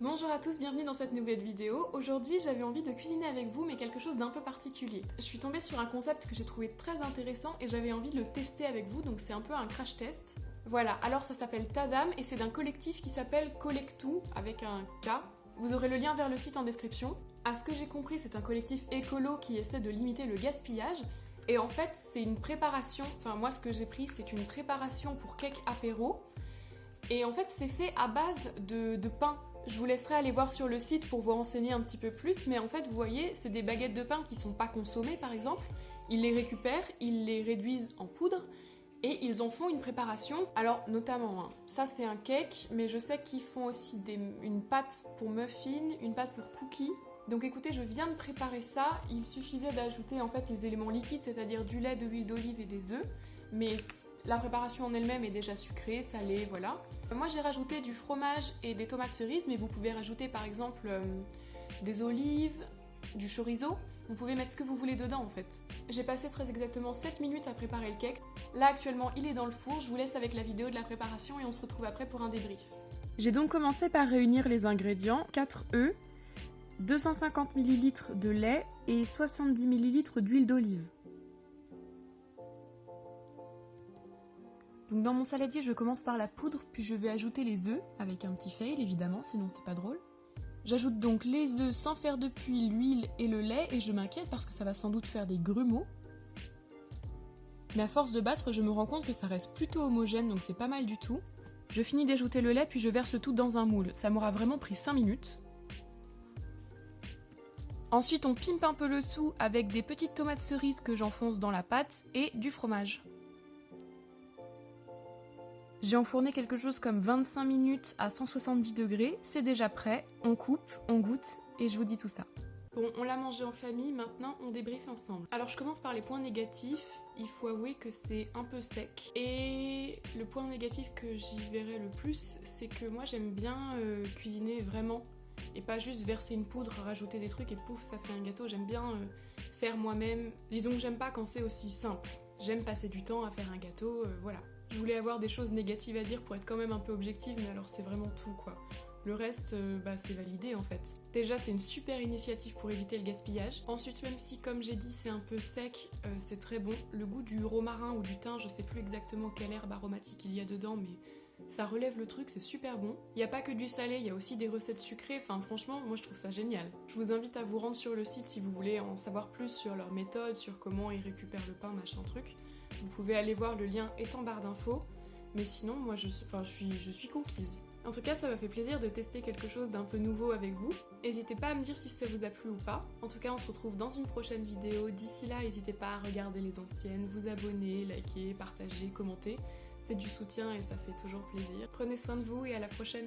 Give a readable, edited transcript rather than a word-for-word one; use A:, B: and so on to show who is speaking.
A: Bonjour à tous, bienvenue dans cette nouvelle vidéo. Aujourd'hui j'avais envie de cuisiner avec vous mais quelque chose d'un peu particulier. Je suis tombée sur un concept que j'ai trouvé très intéressant et j'avais envie de le tester avec vous, donc c'est un peu un crash test. Voilà, alors ça s'appelle Tadam et c'est d'un collectif qui s'appelle Collectou avec un K. Vous aurez le lien vers le site en description. À ce que j'ai compris, c'est un collectif écolo qui essaie de limiter le gaspillage. Et en fait c'est une préparation, enfin moi ce que j'ai pris c'est une préparation pour cake apéro. Et en fait c'est fait à base de pain. Je vous laisserai aller voir sur le site pour vous renseigner un petit peu plus, mais en fait, vous voyez, c'est des baguettes de pain qui sont pas consommées, par exemple. Ils les récupèrent, ils les réduisent en poudre et ils en font une préparation. Alors, notamment, hein, ça c'est un cake, mais je sais qu'ils font aussi une pâte pour muffins, une pâte pour cookies. Donc écoutez, je viens de préparer ça. Il suffisait d'ajouter en fait les éléments liquides, c'est-à-dire du lait, de l'huile d'olive et des œufs. Mais la préparation en elle-même est déjà sucrée, salée, voilà. Moi j'ai rajouté du fromage et des tomates cerises, mais vous pouvez rajouter par exemple des olives, du chorizo. Vous pouvez mettre ce que vous voulez dedans en fait. J'ai passé très exactement 7 minutes à préparer le cake. Là actuellement il est dans le four, je vous laisse avec la vidéo de la préparation et on se retrouve après pour un débrief. J'ai donc commencé par réunir les ingrédients, 4 œufs, 250 ml de lait et 70 ml d'huile d'olive. Donc dans mon saladier, je commence par la poudre, puis je vais ajouter les œufs, avec un petit fail évidemment, sinon c'est pas drôle. J'ajoute donc les œufs sans faire de pluie, l'huile et le lait, et je m'inquiète parce que ça va sans doute faire des grumeaux. Mais à force de battre, je me rends compte que ça reste plutôt homogène, donc c'est pas mal du tout. Je finis d'ajouter le lait, puis je verse le tout dans un moule. Ça m'aura vraiment pris 5 minutes. Ensuite, on pimpe un peu le tout avec des petites tomates cerises que j'enfonce dans la pâte et du fromage. J'ai enfourné quelque chose comme 25 minutes à 170 degrés, c'est déjà prêt, on coupe, on goûte et je vous dis tout ça. Bon, on l'a mangé en famille, maintenant on débriefe ensemble. Alors je commence par les points négatifs, il faut avouer que c'est un peu sec. Et le point négatif que j'y verrai le plus, c'est que moi j'aime bien cuisiner vraiment. Et pas juste verser une poudre, rajouter des trucs et pouf, ça fait un gâteau. J'aime bien faire moi-même. Disons que j'aime pas quand c'est aussi simple. J'aime passer du temps à faire un gâteau, voilà. Je voulais avoir des choses négatives à dire pour être quand même un peu objective, mais alors c'est vraiment tout quoi. Le reste, c'est validé en fait. Déjà, c'est une super initiative pour éviter le gaspillage. Ensuite, même si, comme j'ai dit, c'est un peu sec, c'est très bon. Le goût du romarin ou du thym, je sais plus exactement quelle herbe aromatique il y a dedans, mais ça relève le truc, c'est super bon. Il n'y a pas que du salé, il y a aussi des recettes sucrées. Enfin, franchement, moi je trouve ça génial. Je vous invite à vous rendre sur le site si vous voulez en savoir plus sur leur méthode, sur comment ils récupèrent le pain, machin truc. Vous pouvez aller voir, le lien est en barre d'infos. Mais sinon, moi je suis conquise. En tout cas, ça m'a fait plaisir de tester quelque chose d'un peu nouveau avec vous. N'hésitez pas à me dire si ça vous a plu ou pas. En tout cas, on se retrouve dans une prochaine vidéo. D'ici là, n'hésitez pas à regarder les anciennes, vous abonner, liker, partager, commenter. C'est du soutien et ça fait toujours plaisir. Prenez soin de vous et à la prochaine.